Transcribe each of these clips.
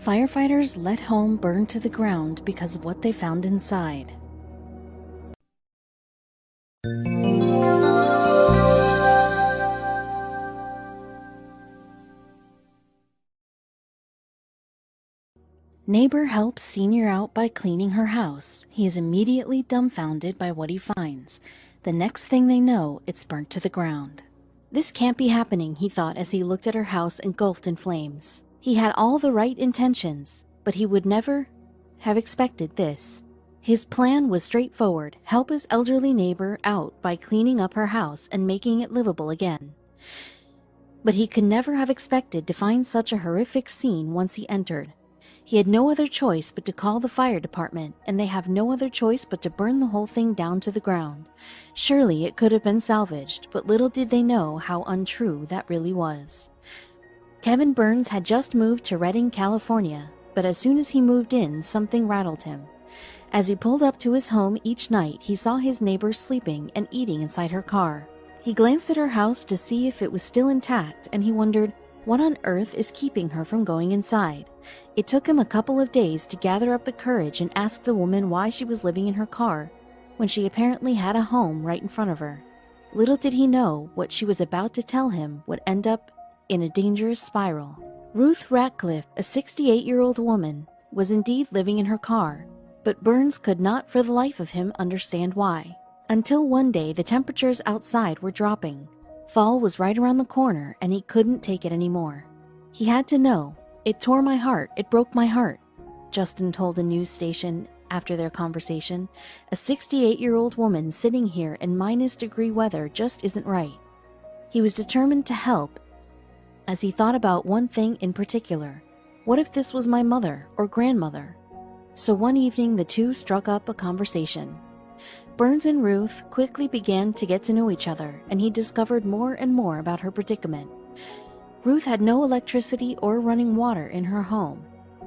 Firefighters let home burn to the ground because of what they found inside. Neighbor helps senior out by cleaning her house. He is immediately dumbfounded by what he finds. The next thing they know, it's burnt to the ground. This can't be happening, he thought as he looked at her house engulfed in flames. He had all the right intentions, but he would never have expected this. His plan was straightforward: help his elderly neighbor out by cleaning up her house and making it livable again. But he could never have expected to find such a horrific scene once he entered. He had no other choice but to call the fire department, and they have no other choice but to burn the whole thing down to the ground. Surely it could have been salvaged, but little did they know how untrue that really was. Kevin Burns had just moved to Redding, California, but as soon as he moved in, something rattled him. As he pulled up to his home each night, he saw his neighbor sleeping and eating inside her car. He glanced at her house to see if it was still intact, and he wondered, what on earth is keeping her from going inside? It took him a couple of days to gather up the courage and ask the woman why she was living in her car when she apparently had a home right in front of her. Little did he know what she was about to tell him would end up in a dangerous spiral. Ruth Ratcliffe, a 68-year-old woman, was indeed living in her car, but Burns could not for the life of him understand why. Until one day the temperatures outside were dropping. Fall was right around the corner and he couldn't take it anymore. He had to know. It tore my heart, it broke my heart, Justin told a news station after their conversation. A 68-year-old woman sitting in -degree weather just isn't right. He was determined to help as he thought about one thing in particular. What if this was my mother or grandmother? So one evening the two struck up a conversation. Burns and Ruth quickly began to get to know each other, and he discovered more and more about her predicament. Ruth had no electricity or running water in her home,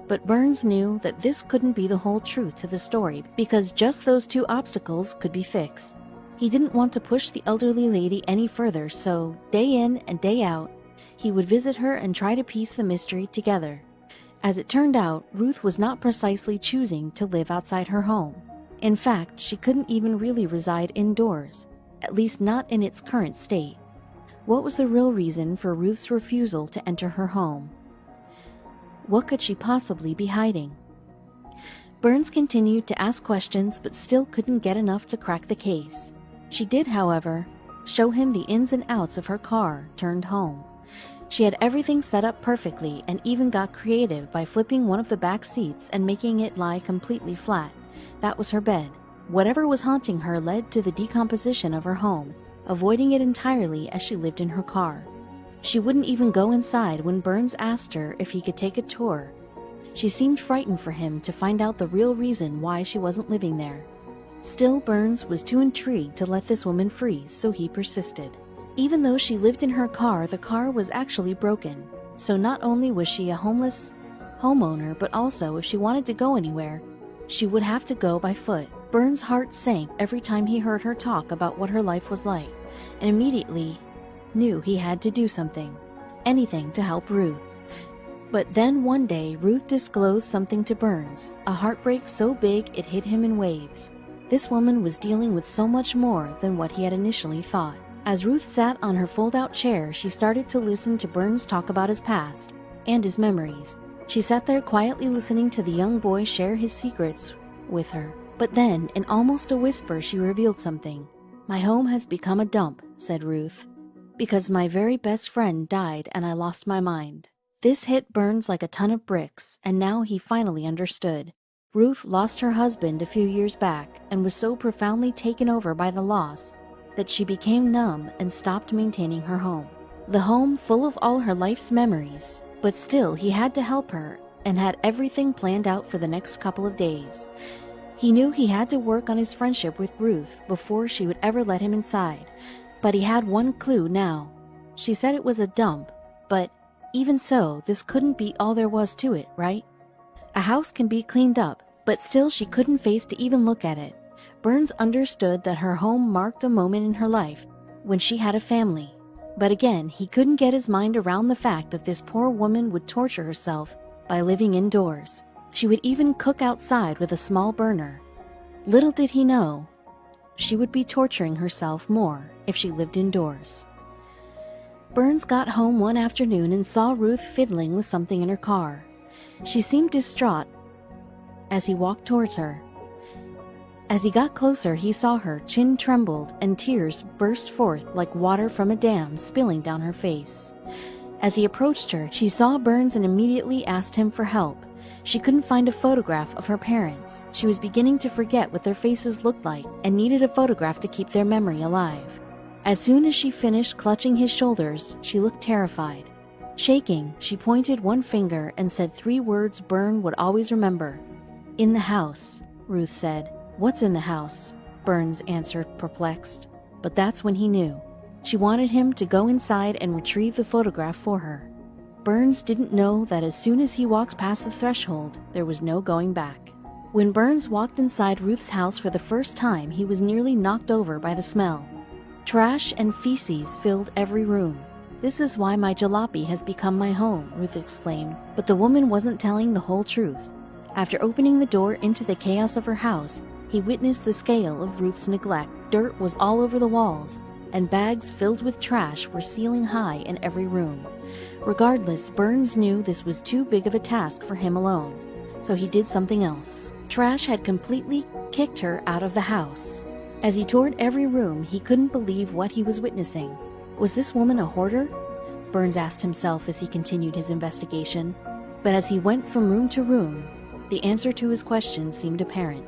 but Burns knew that this couldn't be the whole truth to the story because just those two obstacles could be fixed. He didn't want to push the elderly lady any further, so day in and day out, he would visit her and try to piece the mystery together. As it turned out, Ruth was not precisely choosing to live outside her home. In fact, she couldn't even really reside indoors, at least not in its current state. What was the real reason for Ruth's refusal to enter her home? What could she possibly be hiding? Burns continued to ask questions but still couldn't get enough to crack the case. She did, however, show him the ins and outs of her car turned home. She had everything set up perfectly and even got creative by flipping one of the back seats and making it lie completely flat. That was her bed. Whatever was haunting her led to the decomposition of her home, avoiding it entirely as she lived in her car. She wouldn't even go inside when Burns asked her if he could take a tour. She seemed frightened for him to find out the real reason why she wasn't living there. Still, Burns was too intrigued to let this woman free, so he persisted. Even though she lived in her car, the car was actually broken. So not only was she a homeless homeowner, but also if she wanted to go anywhere, she would have to go by foot. Burns' heart sank every time he heard her talk about what her life was like, and immediately knew he had to do something, anything to help Ruth. But then one day, Ruth disclosed something to Burns, a heartbreak so big it hit him in waves. This woman was dealing with so much more than what he had initially thought. As Ruth sat on her fold-out chair, she started to listen to Burns talk about his past and his memories. She sat there quietly listening to the young boy share his secrets with her. But then, in almost a whisper, she revealed something. "My home has become a dump," said Ruth, "because my very best friend died and I lost my mind." This hit Burns like a ton of bricks, and now he finally understood. Ruth lost her husband a few years back and was so profoundly taken over by the loss that she became numb and stopped maintaining her home. The home full of all her life's memories, but still he had to help her and had everything planned out for the next couple of days. He knew he had to work on his friendship with Ruth before she would ever let him inside, but he had one clue now. She said it was a dump, but even so, this couldn't be all there was to it, right? A house can be cleaned up, but still she couldn't face to even look at it. Burns understood that her home marked a moment in her life when she had a family. But again, he couldn't get his mind around the fact that this poor woman would torture herself by living indoors. She would even cook outside with a small burner. Little did he know, she would be torturing herself more if she lived indoors. Burns got home one afternoon and saw Ruth fiddling with something in her car. She seemed distraught as he walked towards her. As he got closer, he saw her chin trembled and tears burst forth like water from a dam spilling down her face. As he approached her, she saw Burns and immediately asked him for help. She couldn't find a photograph of her parents. She was beginning to forget what their faces looked like and needed a photograph to keep their memory alive. As soon as she finished clutching his shoulders, she looked terrified. Shaking, she pointed one finger and said 3 words Burns would always remember. "In the house," Ruth said. "What's in the house?" Burns answered, perplexed. But that's when he knew. She wanted him to go inside and retrieve the photograph for her. Burns didn't know that as soon as he walked past the threshold, there was no going back. When Burns walked inside Ruth's house for the first time, he was nearly knocked over by the smell. Trash and feces filled every room. "This is why my jalopy has become my home," Ruth exclaimed, but the woman wasn't telling the whole truth. After opening the door into the chaos of her house, he witnessed the scale of Ruth's neglect. Dirt was all over the walls, and bags filled with trash were ceiling high in every room. Regardless, Burns knew this was too big of a task for him alone, so he did something else. Trash had completely kicked her out of the house. As he toured every room, he couldn't believe what he was witnessing. Was this woman a hoarder? Burns asked himself as he continued his investigation. But as he went from room to room, the answer to his question seemed apparent.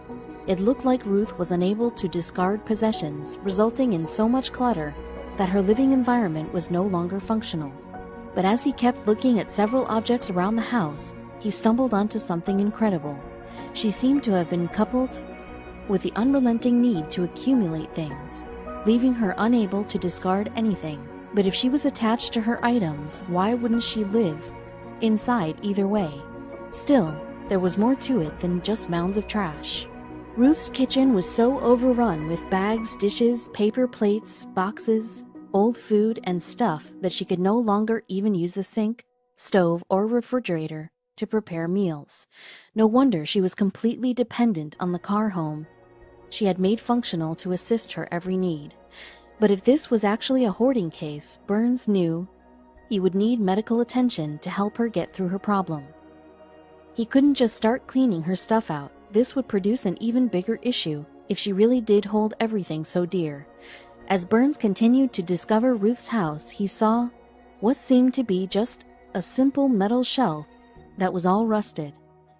It looked like Ruth was unable to discard possessions, resulting in so much clutter that her living environment was no longer functional. But as he kept looking at several objects around the house, he stumbled onto something incredible. She seemed to have been coupled with the unrelenting need to accumulate things, leaving her unable to discard anything. But if she was attached to her items, why wouldn't she live inside either way? Still, there was more to it than just mounds of trash. Ruth's kitchen was so overrun with bags, dishes, paper plates, boxes, old food, and stuff that she could no longer even use the sink, stove, or refrigerator to prepare meals. No wonder she was completely dependent on the car home she had made functional to assist her every need. But if this was actually a hoarding case, Burns knew he would need medical attention to help her get through her problem. He couldn't just start cleaning her stuff out. This would produce an even bigger issue if she really did hold everything so dear. As Burns continued to discover Ruth's house, he saw what seemed to be just a simple metal shelf that was all rusted.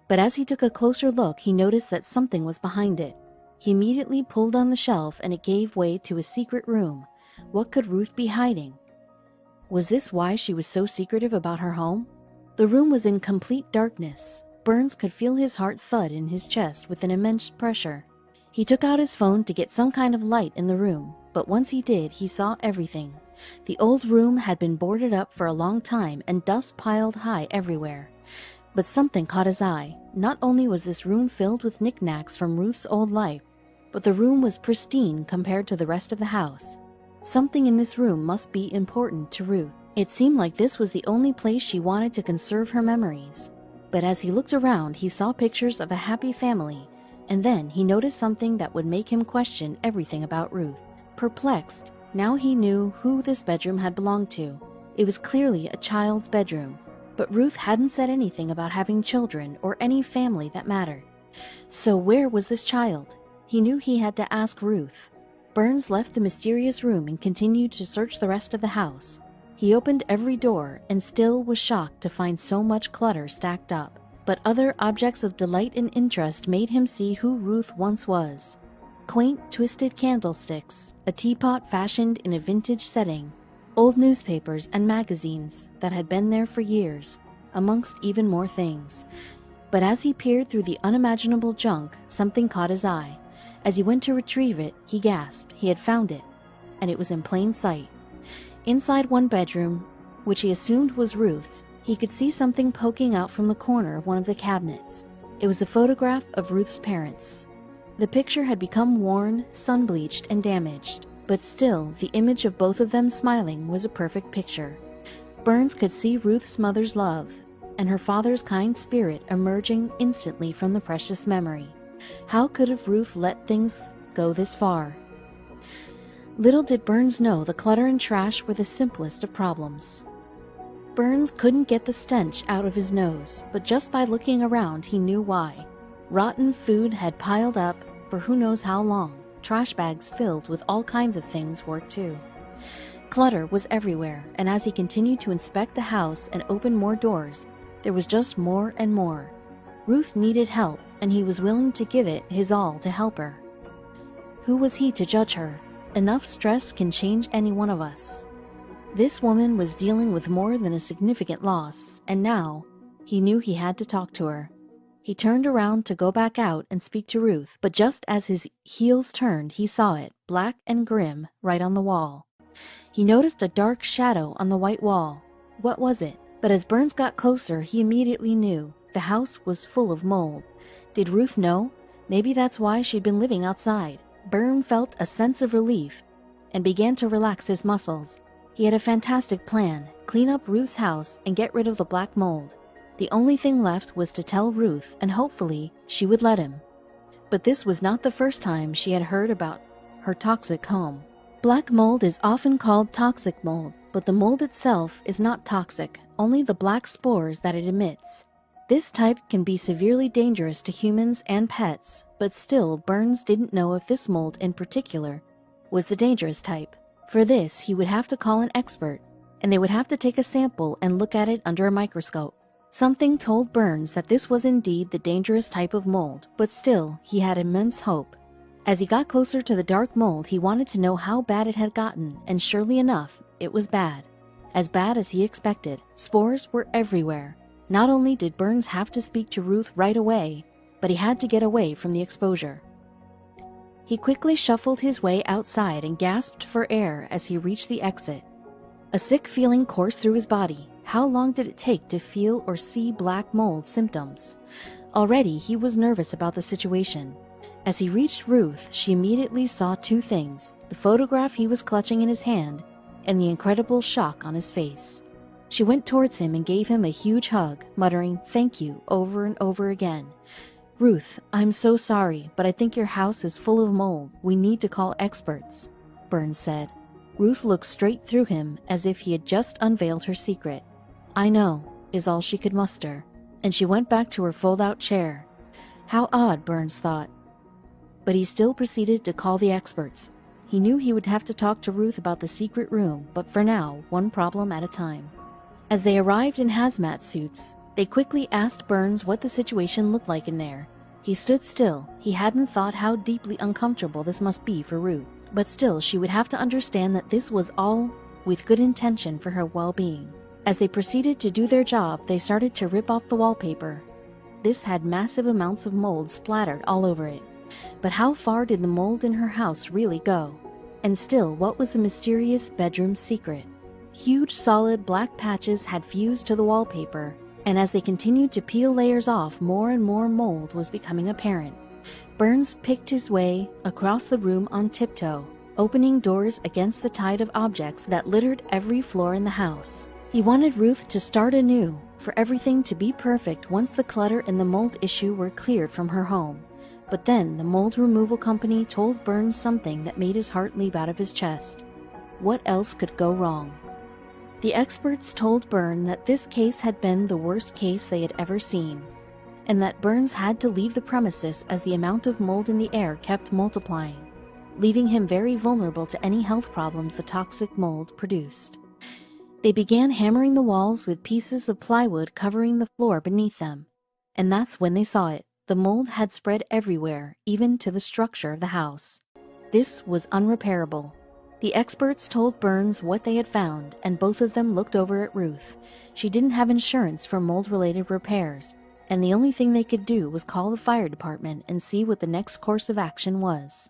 But as he took a closer look, he noticed that something was behind it. He immediately pulled on the shelf and it gave way to a secret room. What could Ruth be hiding? Was this why she was so secretive about her home? The room was in complete darkness. Burns could feel his heart thud in his chest with an immense pressure. He took out his phone to get some kind of light in the room, but once he did, he saw everything. The old room had been boarded up for a long time and dust piled high everywhere. But something caught his eye. Not only was this room filled with knickknacks from Ruth's old life, but the room was pristine compared to the rest of the house. Something in this room must be important to Ruth. It seemed like this was the only place she wanted to conserve her memories. But as he looked around, he saw pictures of a happy family, and then he noticed something that would make him question everything about Ruth. Perplexed, now he knew who this bedroom had belonged to. It was clearly a child's bedroom, but Ruth hadn't said anything about having children or any family that mattered. So where was this child? He knew he had to ask Ruth. Burns left the mysterious room and continued to search the rest of the house. He opened every door and still was shocked to find so much clutter stacked up. But other objects of delight and interest made him see who Ruth once was. Quaint, twisted candlesticks, a teapot fashioned in a vintage setting, old newspapers and magazines that had been there for years, amongst even more things. But as he peered through the unimaginable junk, something caught his eye. As he went to retrieve it, he gasped. He had found it, and it was in plain sight. Inside one bedroom, which he assumed was Ruth's, he could see something poking out from the corner of one of the cabinets. It was a photograph of Ruth's parents. The picture had become worn, sun-bleached, and damaged, but still, the image of both of them smiling was a perfect picture. Burns could see Ruth's mother's love, and her father's kind spirit emerging instantly from the precious memory. How could have Ruth let things go this far? Little did Burns know the clutter and trash were the simplest of problems. Burns couldn't get the stench out of his nose, but just by looking around he knew why. Rotten food had piled up for who knows how long. Trash bags filled with all kinds of things were too. Clutter was everywhere, and as he continued to inspect the house and open more doors, there was just more and more. Ruth needed help, and he was willing to give it his all to help her. Who was he to judge her? Enough stress can change any one of us. This woman was dealing with more than a significant loss, and now he knew he had to talk to her. He turned around to go back out and speak to Ruth, but just as his heels turned, he saw it, black and grim, right on the wall. He noticed a dark shadow on the white wall. What was it? But as Burns got closer, he immediately knew. The house was full of mold. Did Ruth know? Maybe that's why she'd been living outside. Burns felt a sense of relief and began to relax his muscles. He had a fantastic plan: clean up Ruth's house and get rid of the black mold. The only thing left was to tell Ruth, and hopefully she would let him. But this was not the first time she had heard about her toxic home. Black mold is often called toxic mold, but the mold itself is not toxic, only the black spores that it emits. This type can be severely dangerous to humans and pets, but still Burns didn't know if this mold in particular was the dangerous type. For this, he would have to call an expert, and they would have to take a sample and look at it under a microscope. Something told Burns that this was indeed the dangerous type of mold, but still, he had immense hope. As he got closer to the dark mold, he wanted to know how bad it had gotten, and surely enough, it was bad. As bad as he expected. Spores were everywhere. Not only did Burns have to speak to Ruth right away, but he had to get away from the exposure. He quickly shuffled his way outside and gasped for air as he reached the exit. A sick feeling coursed through his body. How long did it take to feel or see black mold symptoms? Already he was nervous about the situation. As he reached Ruth, she immediately saw two things: the photograph he was clutching in his hand and the incredible shock on his face. She went towards him and gave him a huge hug, muttering "thank you" over and over again. "Ruth, I'm so sorry, but I think your house is full of mold. We need to call experts," Burns said. Ruth looked straight through him as if he had just unveiled her secret. "I know," is all she could muster, and she went back to her fold-out chair. How odd, Burns thought. But he still proceeded to call the experts. He knew he would have to talk to Ruth about the secret room, but for now, one problem at a time. As they arrived in hazmat suits, they quickly asked Burns what the situation looked like in there. He stood still. He hadn't thought how deeply uncomfortable this must be for Ruth. But still, she would have to understand that this was all with good intention for her well-being. As they proceeded to do their job, they started to rip off the wallpaper. This had massive amounts of mold splattered all over it. But how far did the mold in her house really go? And still, what was the mysterious bedroom secret? Huge solid black patches had fused to the wallpaper, and as they continued to peel layers off, more and more mold was becoming apparent. Burns picked his way across the room on tiptoe, opening doors against the tide of objects that littered every floor in the house. He wanted Ruth to start anew, for everything to be perfect once the clutter and the mold issue were cleared from her home. But then the mold removal company told Burns something that made his heart leap out of his chest. What else could go wrong? The experts told Burns that this case had been the worst case they had ever seen, and that Burns had to leave the premises as the amount of mold in the air kept multiplying, leaving him very vulnerable to any health problems the toxic mold produced. They began hammering the walls with pieces of plywood covering the floor beneath them, and that's when they saw it. The mold had spread everywhere, even to the structure of the house. This was unrepairable. The experts told Burns what they had found, and both of them looked over at Ruth. She didn't have insurance for mold-related repairs, and the only thing they could do was call the fire department and see what the next course of action was.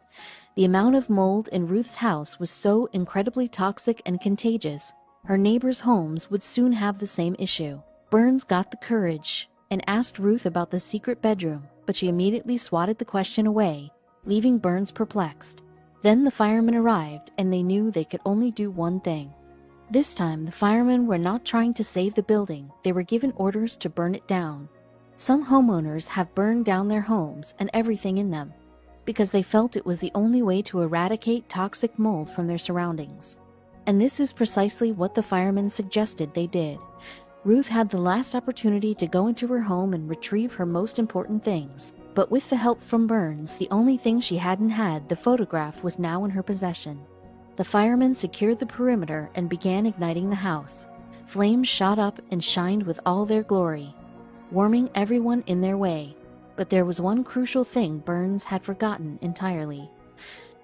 The amount of mold in Ruth's house was so incredibly toxic and contagious, her neighbors' homes would soon have the same issue. Burns got the courage and asked Ruth about the secret bedroom, but she immediately swatted the question away, leaving Burns perplexed. Then the firemen arrived, and they knew they could only do one thing. This time, the firemen were not trying to save the building, they were given orders to burn it down. Some homeowners have burned down their homes and everything in them, because they felt it was the only way to eradicate toxic mold from their surroundings. And this is precisely what the firemen suggested they did. Ruth had the last opportunity to go into her home and retrieve her most important things, but with the help from Burns, the only thing she hadn't had, the photograph, was now in her possession. The firemen secured the perimeter and began igniting the house. Flames shot up and shined with all their glory, warming everyone in their way. But there was one crucial thing Burns had forgotten entirely.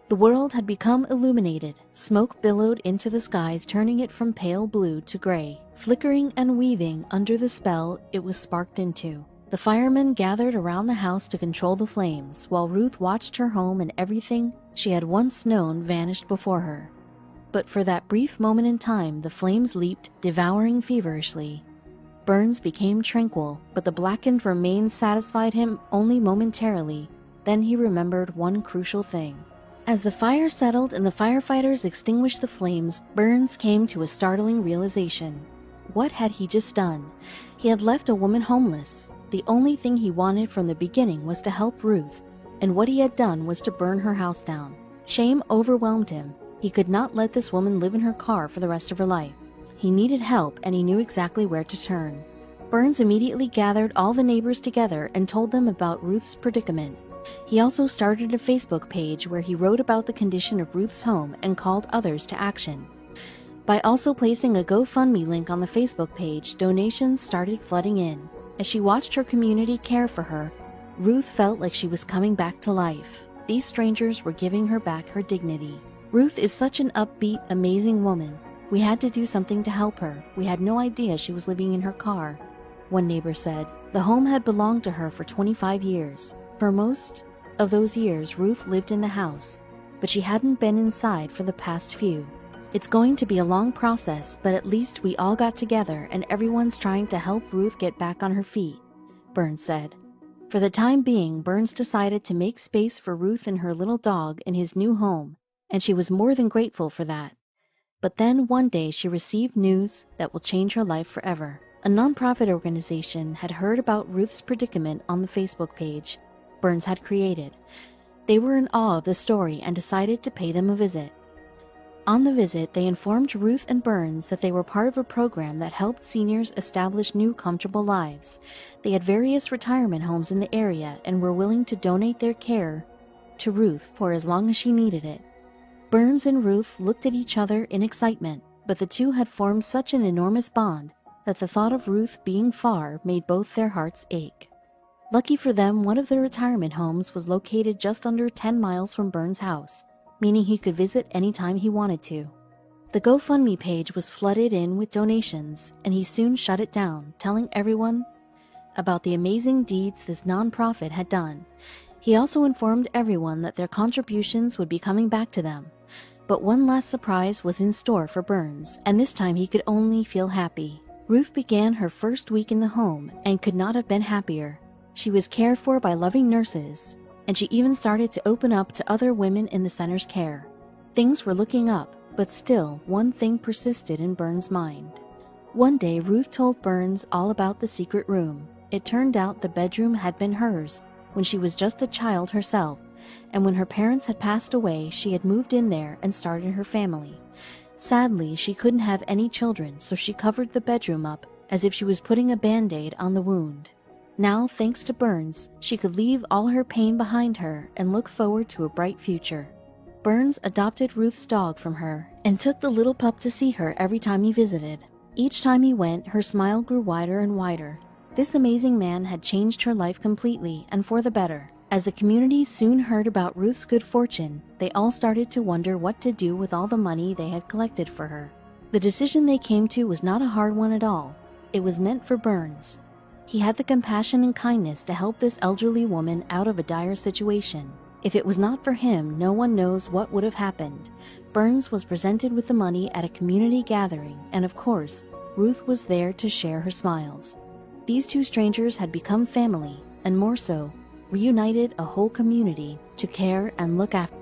The world had become illuminated. Smoke billowed into the skies, turning it from pale blue to gray, flickering and weaving under the spell it was sparked into. The firemen gathered around the house to control the flames, while Ruth watched her home and everything she had once known vanished before her. But for that brief moment in time, the flames leaped, devouring feverishly. Burns became tranquil, but the blackened remains satisfied him only momentarily. Then he remembered one crucial thing. As the fire settled and the firefighters extinguished the flames, Burns came to a startling realization. What had he just done? He had left a woman homeless. The only thing he wanted from the beginning was to help Ruth, and what he had done was to burn her house down. Shame overwhelmed him. He could not let this woman live in her car for the rest of her life. He needed help, and he knew exactly where to turn. Burns immediately gathered all the neighbors together and told them about Ruth's predicament. He also started a Facebook page where he wrote about the condition of Ruth's home and called others to action. By also placing a GoFundMe link on the Facebook page, donations started flooding in. As she watched her community care for her, Ruth felt like she was coming back to life. These strangers were giving her back her dignity. Ruth is such an upbeat, amazing woman. We had to do something to help her. We had no idea she was living in her car, one neighbor said. The home had belonged to her for 25 years. For most of those years, Ruth lived in the house, but she hadn't been inside for the past few. It's going to be a long process, but at least we all got together and everyone's trying to help Ruth get back on her feet, Burns said. For the time being, Burns decided to make space for Ruth and her little dog in his new home, and she was more than grateful for that. But then one day she received news that will change her life forever. A nonprofit organization had heard about Ruth's predicament on the Facebook page Burns had created. They were in awe of the story and decided to pay them a visit. On the visit, they informed Ruth and Burns that they were part of a program that helped seniors establish new comfortable lives. They had various retirement homes in the area and were willing to donate their care to Ruth for as long as she needed it. Burns and Ruth looked at each other in excitement, but the two had formed such an enormous bond that the thought of Ruth being far made both their hearts ache. Lucky for them, one of their retirement homes was located just under 10 miles from Burns' house, meaning he could visit anytime he wanted to. The GoFundMe page was flooded in with donations, and he soon shut it down, telling everyone about the amazing deeds this nonprofit had done. He also informed everyone that their contributions would be coming back to them. But one last surprise was in store for Burns, and this time he could only feel happy. Ruth began her first week in the home and could not have been happier. She was cared for by loving nurses, and she even started to open up to other women in the center's care. Things were looking up, but still, one thing persisted in Burns' mind. One day, Ruth told Burns all about the secret room. It turned out the bedroom had been hers when she was just a child herself, and when her parents had passed away, she had moved in there and started her family. Sadly, she couldn't have any children, so she covered the bedroom up as if she was putting a band-aid on the wound. Now, thanks to Burns, she could leave all her pain behind her and look forward to a bright future. Burns adopted Ruth's dog from her and took the little pup to see her every time he visited. Each time he went, her smile grew wider and wider. This amazing man had changed her life completely and for the better. As the community soon heard about Ruth's good fortune, they all started to wonder what to do with all the money they had collected for her. The decision they came to was not a hard one at all. It was meant for Burns. He had the compassion and kindness to help this elderly woman out of a dire situation. If it was not for him, no one knows what would have happened. Burns was presented with the money at a community gathering, and of course, Ruth was there to share her smiles. These two strangers had become family, and more so, reunited a whole community to care and look after